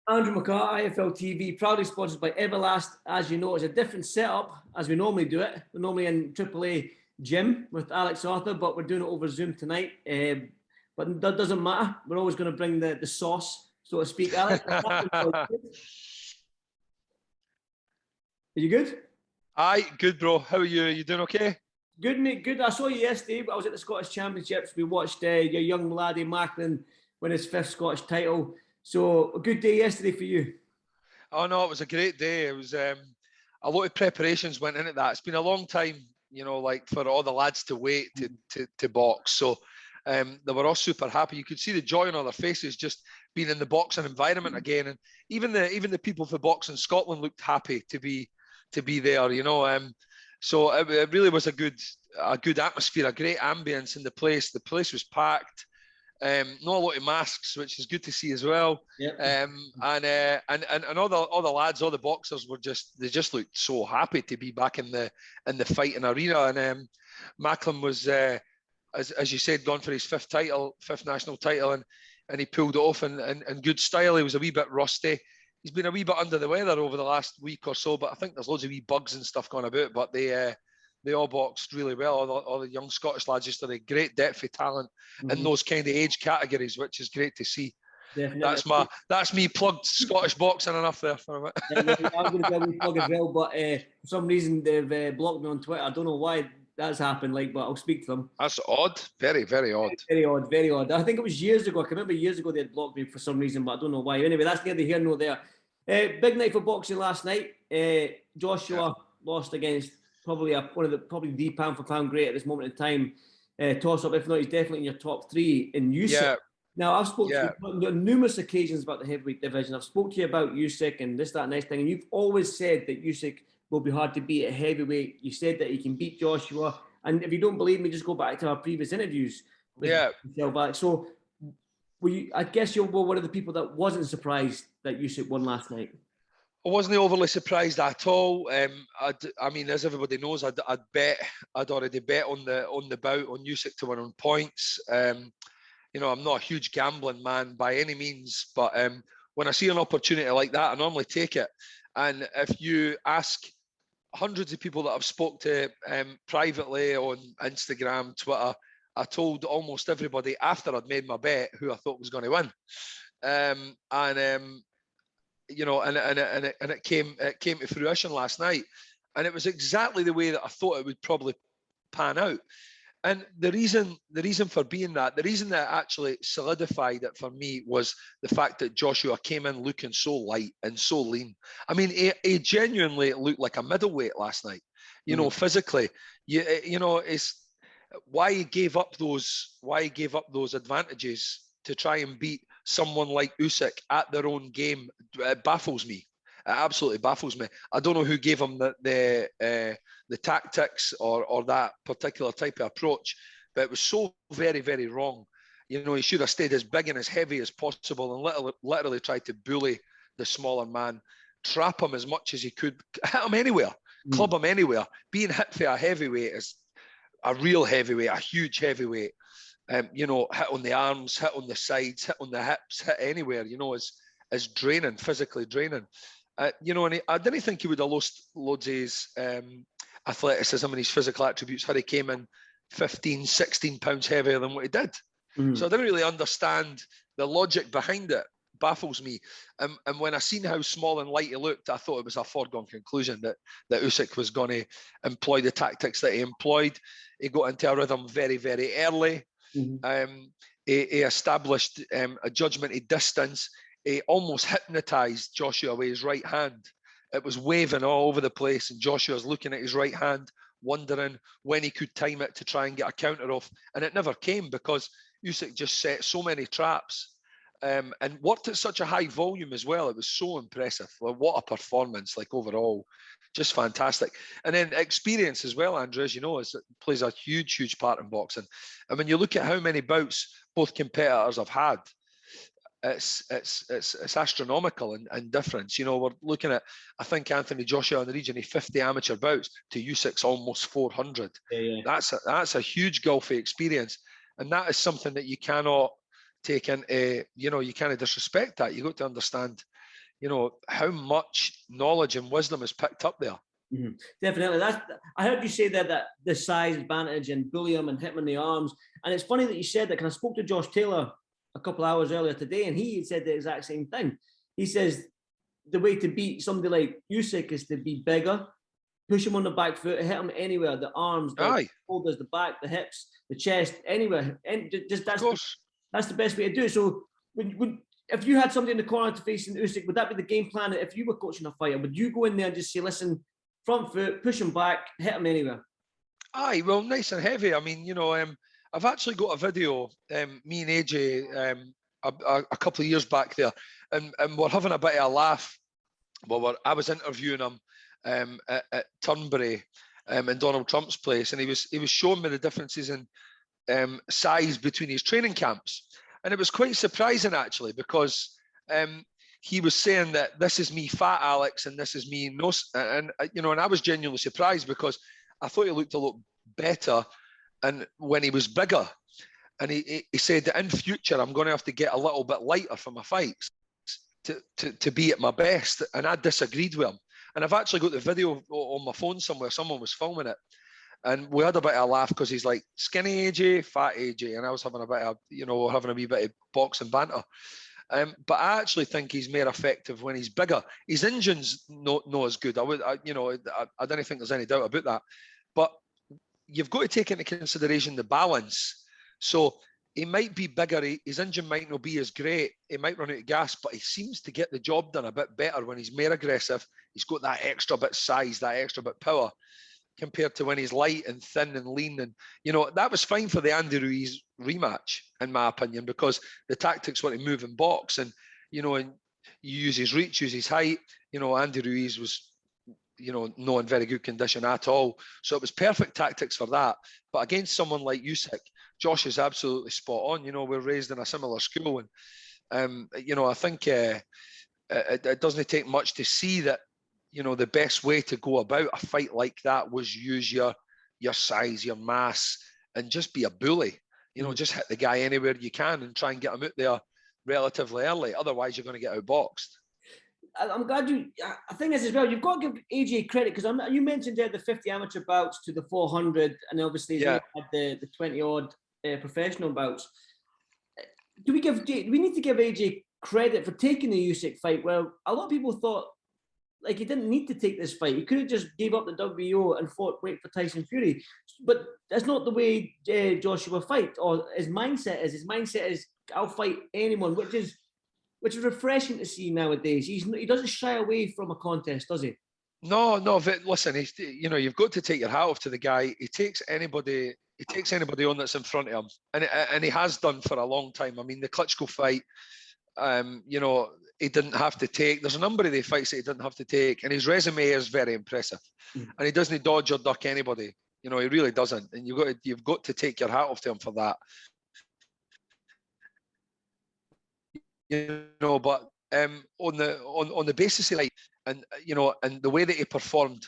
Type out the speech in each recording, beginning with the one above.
Andrew McCART, IFL TV, proudly sponsored by Everlast. As you know, it's a different setup as we normally do it. We're normally in AAA gym with Alex Arthur, but we're doing it over Zoom tonight. But that doesn't matter. We're always going to bring the sauce, so to speak. Alex, are you good? Aye, good, bro. How are you? You doing okay? Good, mate. Good. I saw you yesterday. I was at the Scottish Championships. We watched your young laddie Macklin win his 5th Scottish title. So a good day yesterday for you. Oh no, it was a great day. It was a lot of preparations went into that. It's been a long time, like for all the lads to wait to box. So they were all super happy. You could see the joy on all their faces just being in the boxing environment again. And even the people for boxing Scotland looked happy to be there. So it really was a good atmosphere, a great ambience in the place. The place was packed. Not a lot of masks, which is good to see as well. Yep. And all the lads, all the boxers they just looked so happy to be back in the fighting arena. And Macklin was, as you said, gone for his 5th national title, and he pulled it off in good style. He was a wee bit rusty. He's been a wee bit under the weather over the last week or so, but I think there's loads of wee bugs and stuff going about. But they all boxed really well. All the young Scottish lads just had a great depth of talent in those kind of age categories, which is great to see. Definitely. That's me plugged Scottish boxing enough there for a minute. Yeah, I'm going to be a wee plug as well, but for some reason they've blocked me on Twitter. I don't know why that's happened, but I'll speak to them. That's odd. Very, very odd. Very odd, very odd. I think it was years ago. I can remember years ago they had blocked me for some reason, but I don't know why. Anyway, that's neither here nor there. Big night for boxing last night. Joshua lost against probably the pound for pound great at this moment in time. Toss up, if not, he's definitely in your top 3 in Usyk. Yeah. Now, I've spoken to you on numerous occasions about the heavyweight division. I've spoken to you about Usyk and this, that, and next thing, and you've always said that Usyk will be hard to beat at heavyweight. You said that he can beat Joshua, and if you don't believe me, just go back to our previous interviews. So, I guess you're one of the people that wasn't surprised that Usyk won last night. I wasn't overly surprised at all. I mean, as everybody knows, I'd already bet on the bout on Usyk to win on points. I'm not a huge gambling man by any means, but when I see an opportunity like that, I normally take it. And if you ask hundreds of people that I've spoke to privately on Instagram, Twitter, I told almost everybody after I'd made my bet who I thought was going to win. It came to fruition last night, and it was exactly the way that I thought it would probably pan out. And the reason for being that, the reason that actually solidified it for me was the fact that Joshua came in looking so light and so lean. I mean, he genuinely looked like a middleweight last night. Physically, it's why he gave up those advantages to try and beat someone like Usyk at their own game. It baffles me. It absolutely baffles me. I don't know who gave him the tactics or that particular type of approach, but it was so very, very wrong. He should have stayed as big and as heavy as possible and literally tried to bully the smaller man, trap him as much as he could, hit him anywhere, club him anywhere. Being hit for a heavyweight is a real heavyweight, a huge heavyweight. Hit on the arms, hit on the sides, hit on the hips, hit anywhere, is draining, physically draining. And I didn't think he would have lost loads of his athleticism and his physical attributes had he came in 15, 16 pounds heavier than what he did. So I didn't really understand the logic behind it. Baffles me. And when I seen how small and light he looked, I thought it was a foregone conclusion that Usyk was going to employ the tactics that he employed. He got into a rhythm very, very early. He established a judgment of distance. He almost hypnotized Joshua with his right hand. It was waving all over the place, and Joshua was looking at his right hand, wondering when he could time it to try and get a counter off. And it never came because Usyk just set so many traps and worked at such a high volume as well. It was so impressive. Like, what a performance, like overall, just fantastic. And then experience as well, Andrew, as you know, plays a huge part in boxing. And when you look at how many bouts both competitors have had, it's astronomical in difference. You know, we're looking at, I think, Anthony Joshua in the region of 50 amateur bouts to Usyk's almost 400. Yeah. That's a huge gulf of experience, and that is something that you cannot take into, you can't disrespect that. You got to understand, how much knowledge and wisdom is picked up there. Mm-hmm. Definitely. I heard you say that the size advantage and bully him and hit him in the arms. And it's funny that you said that, because I spoke to Josh Taylor a couple of hours earlier today, and he said the exact same thing. He says the way to beat somebody like Usyk is to be bigger, push him on the back foot, hit him anywhere, the arms, the shoulders, the back, the hips, the chest, anywhere. And just that's the best way to do it. So if you had somebody in the corner to face Usyk, would that be the game plan? If you were coaching a fighter, would you go in there and just say, listen, front foot, push him back, hit him anywhere? Aye, well, nice and heavy. I mean, I've actually got a video, me and AJ, a couple of years back there, and we're having a bit of a laugh. Well, I was interviewing him at Turnberry in Donald Trump's place, and he was showing me the differences in size between his training camps, and it was quite surprising actually, because he was saying that this is me fat Alex and this is me no, and I was genuinely surprised, because I thought he looked a lot better and when he was bigger, and he said that in future I'm going to have to get a little bit lighter for my fights to be at my best, and I disagreed with him. And I've actually got the video on my phone somewhere. Someone was filming it, and we had a bit of a laugh, because he's like, skinny AJ, fat AJ, and I was having a bit of, having a wee bit of boxing banter. But I actually think he's more effective when he's bigger. His engine's not as good. I don't think there's any doubt about that. But you've got to take into consideration the balance. So he might be bigger. His engine might not be as great. He might run out of gas, but he seems to get the job done a bit better when he's more aggressive. He's got that extra bit size, that extra bit power, compared to when he's light and thin and lean. And, that was fine for the Andy Ruiz rematch, in my opinion, because the tactics were to move and box, and, and you use his reach, use his height. Andy Ruiz was, not in very good condition at all. So it was perfect tactics for that. But against someone like Usyk, Josh is absolutely spot on. We're raised in a similar school, and, I think it doesn't take much to see that, the best way to go about a fight like that was use your size, your mass, and just be a bully. Just hit the guy anywhere you can and try and get him out there relatively early. Otherwise, you're going to get outboxed. I'm glad I think this as well. You've got to give AJ credit, because you mentioned there the 50 amateur bouts to the 400, and obviously he had the 20 odd professional bouts. Do we need to give AJ credit for taking the Usyk fight? Well, a lot of people thought, like, he didn't need to take this fight. He could have just gave up the WBO and wait for Tyson Fury. But that's not the way Joshua fights, or his mindset is. His mindset is, I'll fight anyone, which is refreshing to see nowadays. He doesn't shy away from a contest, does he? No. Listen, you've got to take your hat off to the guy. He takes anybody on that's in front of him, and he has done for a long time. I mean, the Klitschko fight, he didn't have to take. There's a number of the fights that he didn't have to take, and his resume is very impressive. And he doesn't dodge or duck anybody. He really doesn't, and you've got to take your hat off to him for that. But on the basis of, like, and and the way that he performed,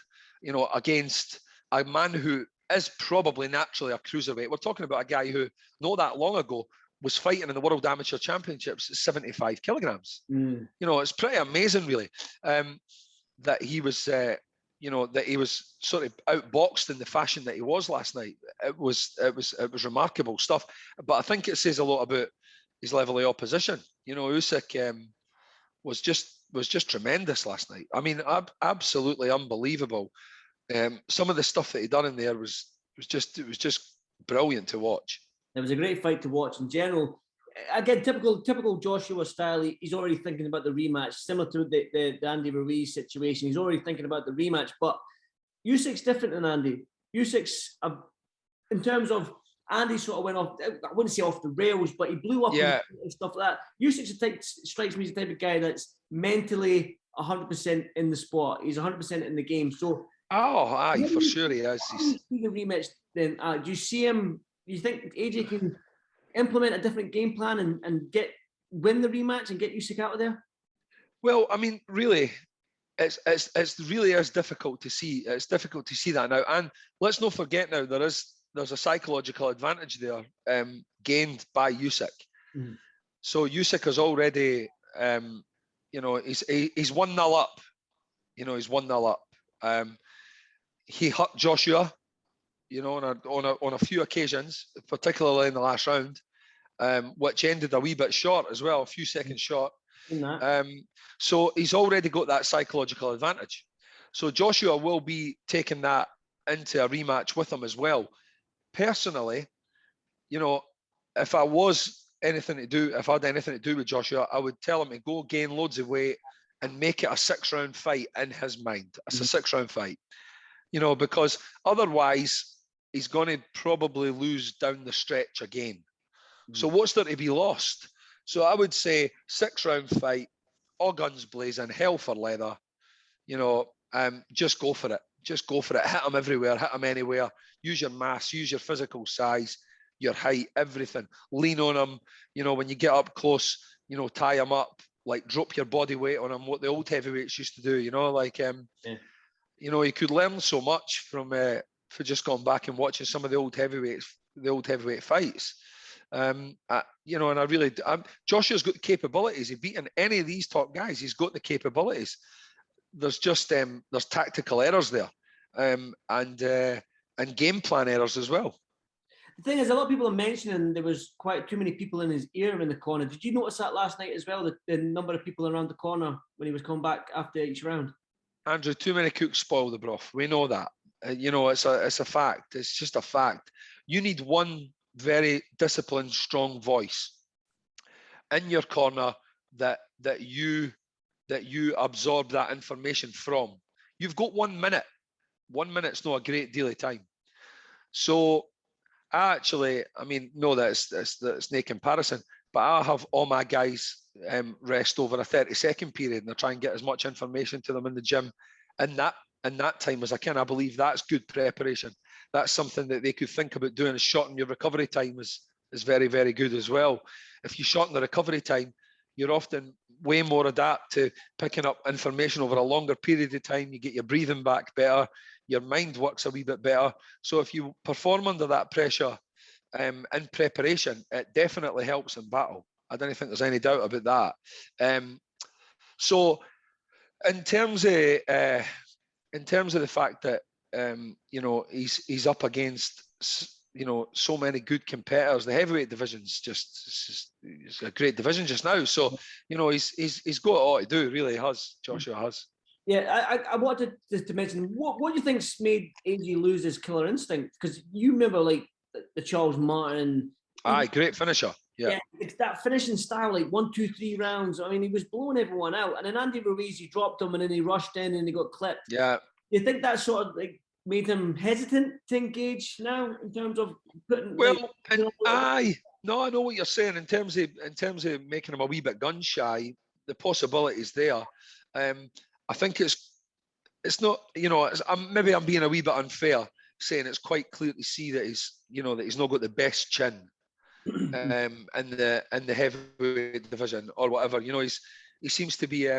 against a man who is probably naturally a cruiserweight. We're talking about a guy who, not that long ago, was fighting in the World Amateur Championships at 75 kilograms. It's pretty amazing, really, that he was, that he was sort of outboxed in the fashion that he was last night. It was remarkable stuff. But I think it says a lot about his level of opposition. Usyk was just tremendous last night. I mean, absolutely unbelievable. Some of the stuff that he done in there was just brilliant to watch. It was a great fight to watch in general. Again, typical Joshua style. He's already thinking about the rematch, similar to the Andy Ruiz situation. He's already thinking about the rematch. But Usyk's different than Andy. Usyk's, in terms of Andy sort of went off, I wouldn't say off the rails, but he blew up Yeah. and stuff like that. Usyk strikes me as the type of guy that's mentally 100% in the sport. He's 100% in the game. So, Oh, aye, for sure he is. how do you see the rematch then? Do you see him? Do you think AJ can implement a different game plan and win the rematch and get Usyk out of there? Well, I mean, really, it's really is difficult to see. It's difficult to see that now. And let's not forget now there's a psychological advantage there gained by Usyk. Mm-hmm. So Usyk has already, he's 1-0 up. He's 1-0 up. He hurt Joshua, on a few occasions, particularly in the last round, which ended a wee bit short as well, a few seconds short. So he's already got that psychological advantage. So Joshua will be taking that into a rematch with him as well. Personally, if I had anything to do with Joshua, I would tell him to go gain loads of weight and make it a 6-round fight in his mind. It's a 6-round fight, because otherwise he's going to probably lose down the stretch again. So what's there to be lost? So I would say 6-round fight, all guns blazing, hell for leather. Just go for it. Just go for it. Hit him everywhere. Hit him anywhere. Use your mass. Use your physical size, your height, everything. Lean on him. When you get up close, tie him up. Like drop your body weight on him. What the old heavyweights used to do. You could learn so much from for just going back and watching some of the old heavyweight fights. And I really, Joshua's got the capabilities. He's beaten any of these top guys. He's got the capabilities. There's just there's tactical errors there, and game plan errors as well. The thing is, a lot of people are mentioning there was quite too many people in his ear in the corner. Did you notice that last night as well? The number of people around the corner when he was coming back after each round. Andrew, too many cooks spoil the broth. We know that. It's a fact. It's just a fact. You need one very disciplined, strong voice in your corner that you absorb that information from. You've got 1 minute. 1 minute's not a great deal of time. So no, that's no comparison, but I have all my guys rest over a 30-second period and I try and get as much information to them in the gym in that time as I can. I believe that's good preparation. That's something that they could think about doing, is shorten your recovery time is very, very good as well. If you shorten the recovery time, you're often way more adapt to picking up information over a longer period of time. You get your breathing back better. Your mind works a wee bit better. So if you perform under that pressure in preparation, it definitely helps in battle. I don't think there's any doubt about that. So in terms of the fact that he's up against so many good competitors, the heavyweight division's just it's a great division just now. So he's got all to do. Really has. Joshua has. Yeah, I wanted to mention what do you think's made AJ lose his killer instinct? Because you remember like the Charles Martin. Aye, great finisher. Yeah, it's that finishing style, like 1, 2, 3 rounds. I mean, he was blowing everyone out, and then Andy Ruiz, he dropped him, and then he rushed in and he got clipped. Yeah. You think that sort of like made him hesitant to engage now in terms of putting? No, I know what you're saying in terms of making him a wee bit gun shy. The possibilities there. I think it's not, maybe I'm being a wee bit unfair saying it's quite clear to see that he's not got the best chin in the heavyweight division or whatever. He seems to be,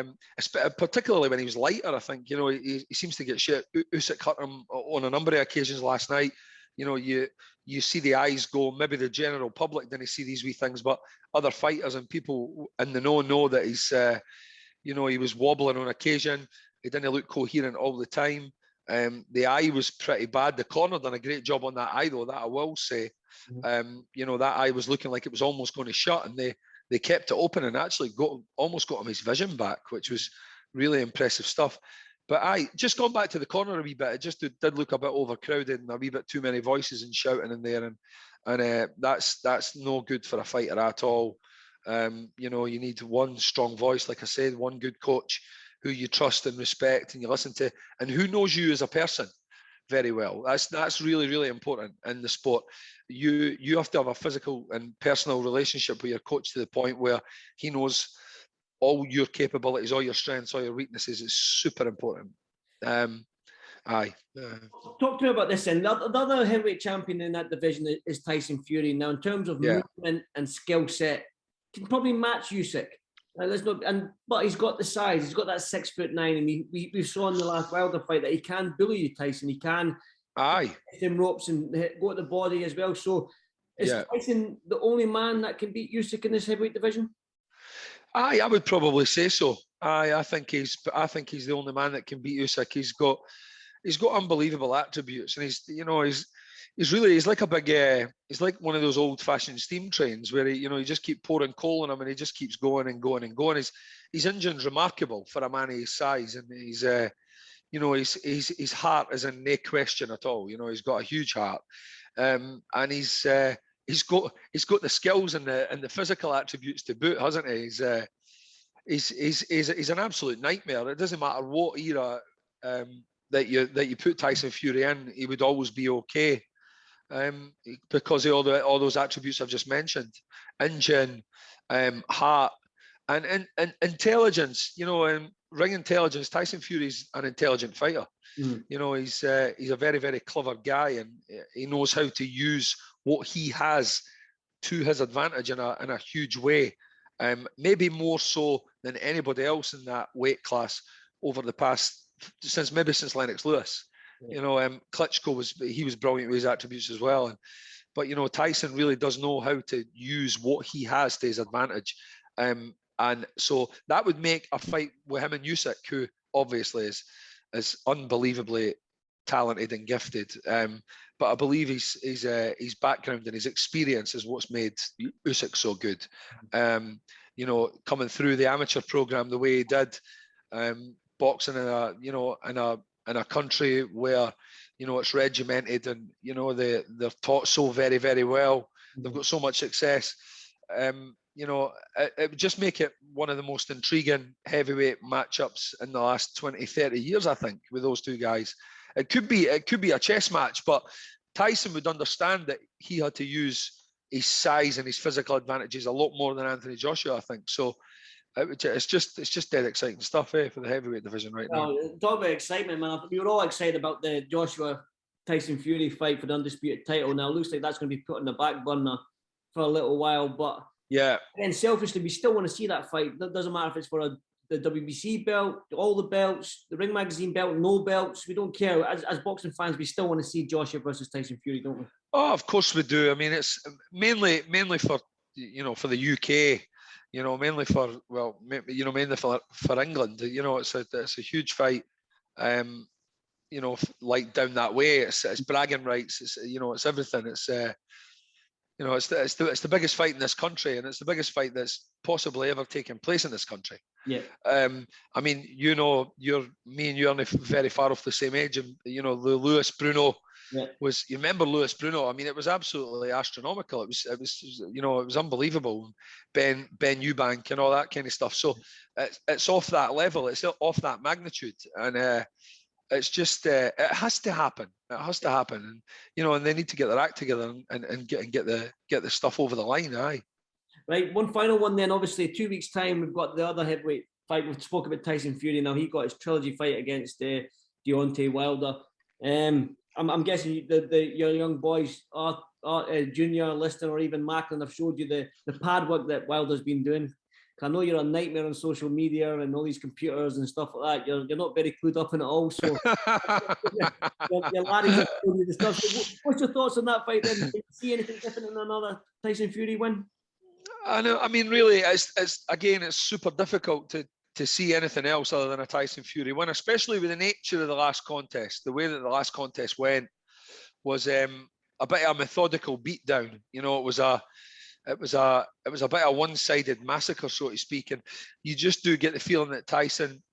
particularly when he was lighter, I think, he seems to get shit. Usyk hurt him on a number of occasions last night. You see the eyes go, maybe the general public didn't see these wee things, but other fighters and people in the know that he's, he was wobbling on occasion. He didn't look coherent all the time. The eye was pretty bad. The corner done a great job on that eye, though, that I will say. That eye was looking like it was almost going to shut, and they kept it open and actually almost got him his vision back, which was really impressive stuff. But just going back to the corner a wee bit, it just did look a bit overcrowded and a wee bit too many voices and shouting in there, and that's no good for a fighter at all. You need one strong voice, like I said, one good coach who you trust and respect and you listen to, and who knows you as a person. very well. That's really, really important in the sport. You have to have a physical and personal relationship with your coach to the point where he knows all your capabilities, all your strengths, all your weaknesses. Is super important. Aye. Talk to me about this then. The other heavyweight champion in that division is Tyson Fury. Now, in terms of movement and skill set, can probably match Usyk. But he's got the size. He's got that 6'9", and we saw in the last Wilder fight that he can bully you, Tyson. He can hit him ropes and go at the body as well. So, is Tyson the only man that can beat Usyk in this heavyweight division? I would probably say so. I think he's the only man that can beat Usyk. He's got unbelievable attributes, and he's like a big he's like one of those old-fashioned steam trains where you just keep pouring coal on him and he just keeps going and going and going. His engine's remarkable for a man of his size, and his heart is in no question at all. He's got a huge heart, and he's got the skills and the physical attributes to boot, hasn't he? He's an absolute nightmare. It doesn't matter what era that you put Tyson Fury in, he would always be okay, because of all those attributes I've just mentioned: engine, heart, and intelligence. Ring intelligence. Tyson Fury's an intelligent fighter. He's a very, very clever guy, and he knows how to use what he has to his advantage in a huge way. Maybe more so than anybody else in that weight class over the past since Lennox Lewis. Klitschko was brilliant with his attributes as well. But Tyson really does know how to use what he has to his advantage. And so that would make a fight with him and Usyk, who obviously is unbelievably talented and gifted. But I believe his background and his experience is what's made Usyk so good. Coming through the amateur program the way he did, boxing in a country where it's regimented and they're taught so very, very well. They've got so much success. It would just make it one of the most intriguing heavyweight matchups in the last 20, 30 years, I think, with those two guys. It could be a chess match, but Tyson would understand that he had to use his size and his physical advantages a lot more than Anthony Joshua, I think. So it's just dead exciting stuff for the heavyweight division right now. Talk about excitement, man. We were all excited about the Joshua Tyson Fury fight for the undisputed title. Now it looks like that's going to be put on the back burner for a little while, but and selfishly, we still want to see that fight. That doesn't matter if it's for the WBC belt, all the belts, the Ring Magazine belt, no belts. We don't care. As boxing fans, we still want to see Joshua versus Tyson Fury, don't we? Oh, of course we do. I mean, it's mainly for for the UK. Mainly for England. It's a huge fight. Like down that way, it's bragging rights. It's everything. It's the biggest fight in this country, and it's the biggest fight that's possibly ever taken place in this country. Yeah. I mean, me and you are very far off the same age, and the Lewis Bruno was. You remember Lewis Bruno? I mean, it was absolutely astronomical. It was unbelievable. Ben Eubank and all that kind of stuff. So it's off that level. It's off that magnitude, and it's just it has to happen. It has to happen, and they need to get their act together and get the stuff over the line. Aye. Right, one final one then. Obviously, 2 weeks' time, we've got the other heavyweight fight. We spoke about Tyson Fury. Now he got his trilogy fight against Deontay Wilder. I'm guessing your young boys, Junior, Lister, or even Macklin, have showed you the pad work that Wilder's been doing. I know you're a nightmare on social media and all these computers and stuff like that. You're not very clued up in it all. So your laddies have told you the stuff. So what's your thoughts on that fight then? Do you see anything different in another Tyson Fury win? I know. I mean, really, it's super difficult to see anything else other than a Tyson Fury win, especially with the nature of the last contest. The way that the last contest went was a bit of a methodical beatdown. It was a bit of a one-sided massacre, so to speak, and you just do get the feeling that Tyson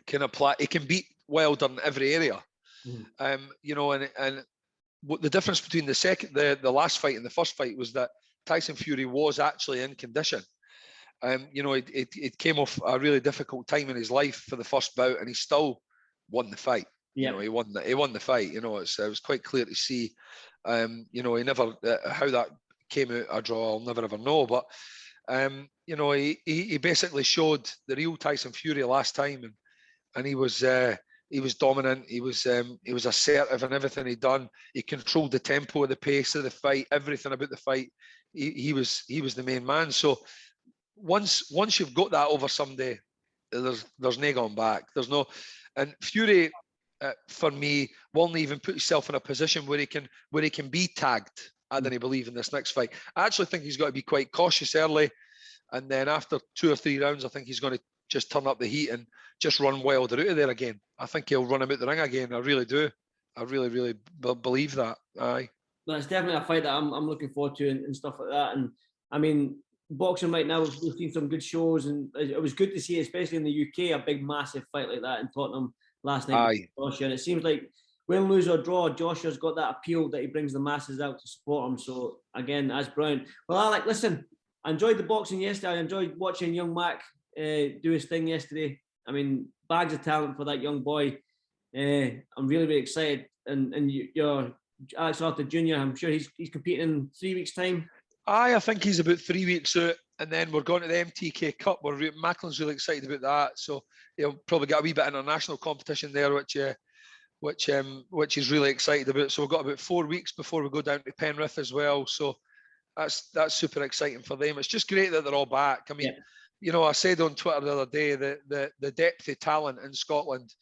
can apply. He can beat Wilder in every area. And what the difference between the last fight and the first fight was that Tyson Fury was actually in condition. It came off a really difficult time in his life for the first bout, and he still won the fight. You know, he won the fight. You know, it was quite clear to see. You know, he never how that came out a draw, I'll never ever know. But you know, he basically showed the real Tyson Fury last time, and he was dominant. He was assertive in everything he'd done. He controlled the tempo, the pace of the fight, everything about the fight. He was the main man. So once you've got that over somebody, there's no going back. There's no, and Fury, for me, won't even put himself in a position where he can be tagged. I don't believe in this next fight. I actually think he's got to be quite cautious early, and then after 2 or 3 rounds, I think he's going to just turn up the heat and just run Wilder out of there again. I think he'll run him out the ring again. I really do. I really believe that. Aye. That's definitely a fight that I'm looking forward to and stuff like that. And I mean, boxing right now, we've seen some good shows, and it was good to see, especially in the UK, a big, massive fight like that in Tottenham last night. Aye. With Joshua. And it seems like win, lose or draw, Joshua's got that appeal that he brings the masses out to support him. So again, that's brilliant. Well, Alec, listen, I enjoyed the boxing yesterday. I enjoyed watching young Mac do his thing yesterday. I mean, bags of talent for that young boy. I'm really excited. And you're Alex Arthur Jr., I'm sure he's competing in 3 weeks' time. I think he's about 3 weeks out, and then we're going to the MTK Cup. Macklin's really excited about that, so he'll probably get a wee bit of international competition there, which he's really excited about. So we've got about 4 weeks before we go down to Penrith as well. So that's super exciting for them. It's just great that they're all back. I mean, you know, I said on Twitter the other day that the depth of talent in Scotland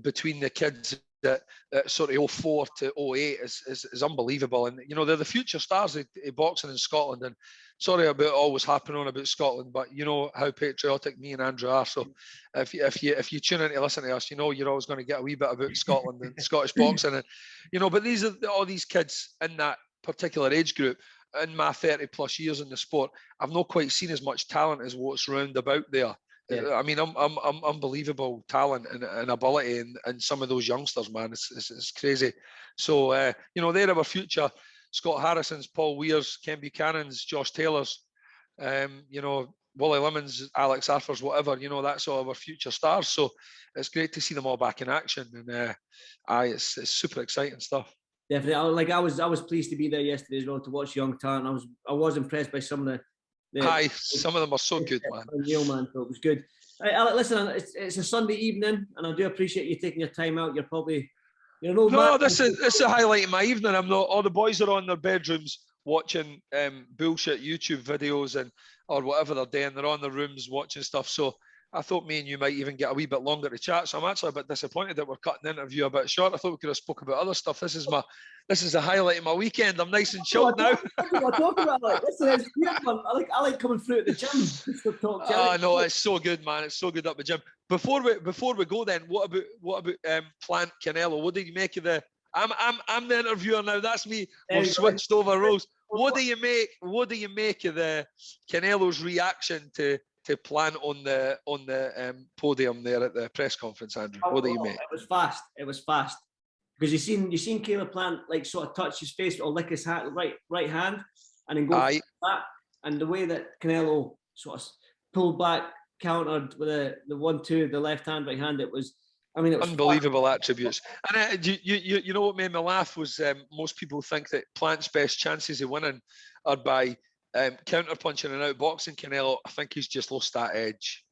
between the kids that sort of 04 to 08 is unbelievable. And, you know, they're the future stars of boxing in Scotland. And sorry about always harping on about Scotland, but you know how patriotic me and Andrew are. So if you tune in to listen to us, you know you're always going to get a wee bit about Scotland and Scottish boxing. And, you know, but these are all these kids in that particular age group. In my 30 plus years in the sport, I've not quite seen as much talent as what's round about there. Yeah. I mean, I'm unbelievable talent and ability in some of those youngsters, man. It's crazy. So you know, they're our future. Scott Harrison's, Paul Weir's, Ken Buchanan's, Josh Taylor's, you know, Wally Lemons, Alex Arthur's, whatever. You know, that's all our future stars. So it's great to see them all back in action, and it's super exciting stuff. Definitely, like I was pleased to be there yesterday as well to watch young talent. I was impressed by some of the. Some of them are so good, man. Unreal, man. So it was good. Right, Alec, listen, it's a Sunday evening, and I do appreciate you taking your time out. You're probably, this is a highlight of my evening. I'm not. All the boys are on their bedrooms watching bullshit YouTube videos or whatever they're doing. They're on their rooms watching stuff. So I thought me and you might even get a wee bit longer to chat. So I'm actually a bit disappointed that we're cutting the interview a bit short. I thought we could have spoke about other stuff. This is a highlight of my weekend. I'm nice and chilled now. What talking about? Like, listen, it's great, man. I like coming through at the gym. Just to talk to you. No, it's so good, man. It's so good up the gym. Before we go, then, what about Plant Canelo? What do you make of the? I'm the interviewer now. That's me. We've switched over roles. What do you make of the Canelo's reaction to Plant on the podium there at the press conference, Andrew? What do you make? It was fast. Because you seen Caleb Plant like sort of touch his face or lick his right hand and then go back. And the way that Canelo sort of pulled back, countered with the 1-2, the left hand, right hand, it was unbelievable attributes. And you know what made me laugh was most people think that Plant's best chances of winning are by counter punching and outboxing Canelo. I think he's just lost that edge.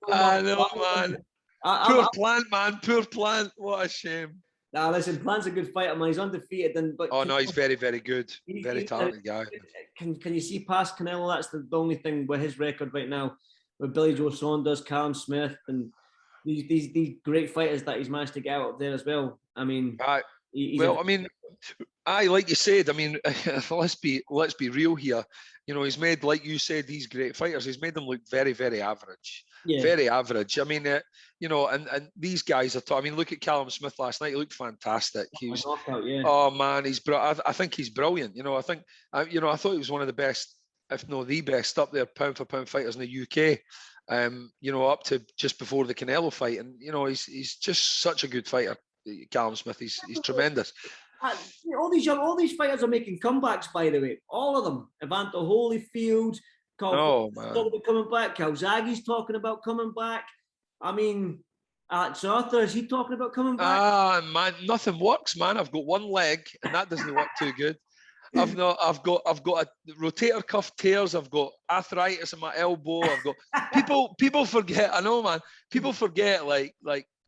I know, man. Poor Plant, man. Poor Plant. What a shame. Nah, listen, Plant's a good fighter, man. He's undefeated. He's very, very good. Very talented guy. Can you see past Canelo? That's the only thing with his record right now, with Billy Joe Saunders, Callum Smith, and these great fighters that he's managed to get out of there as well. I mean, like you said, I mean, let's be real here. You know, he's made, like you said, these great fighters. He's made them look very, very average. Yeah. Very average. I mean, you know, and these guys are. I mean, look at Callum Smith last night. He looked fantastic. He was. Oh man, I think he's brilliant. You know, I thought he was one of the best, if not the best, up there pound for pound fighters in the UK. You know, up to just before the Canelo fight, and you know, he's just such a good fighter. Callum Smith, he's tremendous. All these fighters are making comebacks, by the way. All of them. Evander Holyfield, talking about coming back. Calzaghe's talking about coming back. I mean, Alex Arthur, is he talking about coming back? Ah, man, nothing works, man. I've got one leg, and that doesn't work too good. I've got a rotator cuff tears. I've got arthritis in my elbow. I've got people forget. I know, man. People forget, like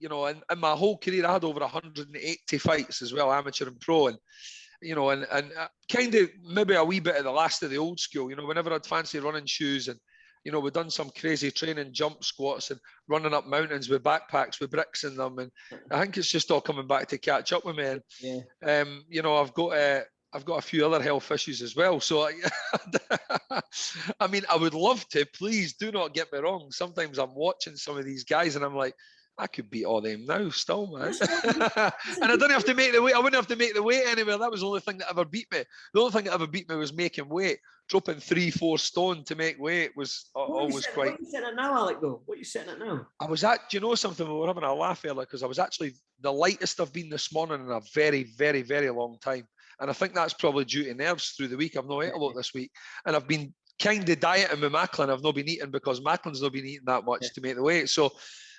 you know, in my whole career, I had over 180 fights as well, amateur and pro, and you know, and kind of maybe a wee bit of the last of the old school. You know, whenever I'd fancy running shoes, and you know, we've done some crazy training, jump squats, and running up mountains with backpacks with bricks in them, and I think it's just all coming back to catch up with me. And Yeah. you know, I've got a few other health issues as well. So, I mean, I would love to. Please do not get me wrong. Sometimes I'm watching some of these guys and I'm like, I could beat all them now, still, man. And I didn't have to make the weight. I wouldn't have to make the weight anywhere. That was the only thing that ever beat me. The only thing that ever beat me was making weight. Dropping 3-4 stone to make weight was always quite. What are you sitting at now, Alec? Though, what are you sitting at now? I was at. Do you know something? We were having a laugh earlier because I was actually the lightest I've been this morning in a very, very, very long time. And I think that's probably due to nerves through the week. I've not ate a lot this week. And I've been kind of dieting with Macklin. I've not been eating because Macklin's not been eating that much to make the weight. So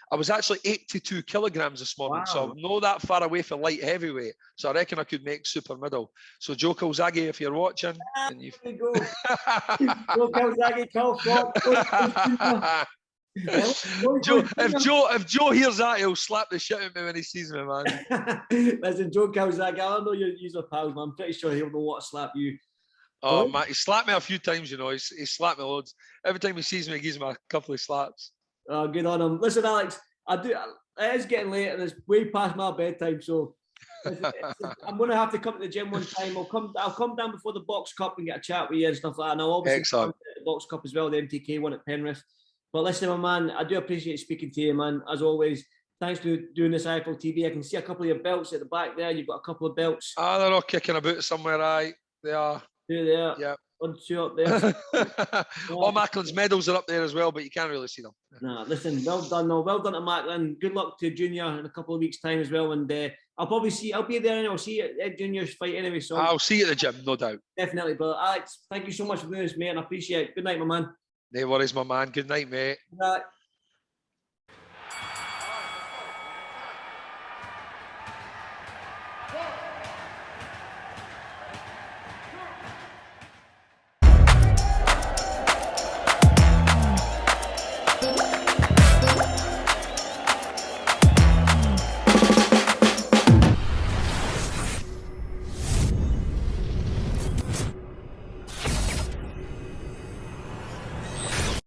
I was actually 82 kilograms this morning. Wow. So I'm not that far away for light heavyweight. So I reckon I could make super middle. So Joe Calzaghe, if you're watching. And there you go. Joe Calzaghe, Cal Fox. If Joe hears that, he'll slap the shit out of me when he sees me, man. Listen, Joe Calzaghe, I know you're pals, man. I'm pretty sure he'll know what to slap you. Oh, man, he slapped me a few times, you know. He slapped me loads. Every time he sees me, he gives me a couple of slaps. Oh, good on him. Listen, Alex, it is getting late and it's way past my bedtime, so I'm going to have to come to the gym one time. I'll come down before the Box Cup and get a chat with you and stuff like that. And I'll obviously come to the Box Cup as well, the MTK one at Penrith. But listen, my man, I do appreciate speaking to you, man. As always, thanks for doing this IFL TV. I can see a couple of your belts at the back there. You've got a couple of belts. Ah, they're all kicking about somewhere, right? They are. There they are. Yeah. One, two up there. All Macklin's medals are up there as well, but you can't really see them. Nah, listen, well done, no, well done to Macklin. Good luck to Junior in a couple of weeks' time as well. And I'll be there and I'll see you at Junior's fight anyway. So I'll see you at the gym, no doubt. Definitely. But Alex, thank you so much for doing this, mate. And I appreciate it. Good night, my man. No worries, my man. Good night, mate. Good night.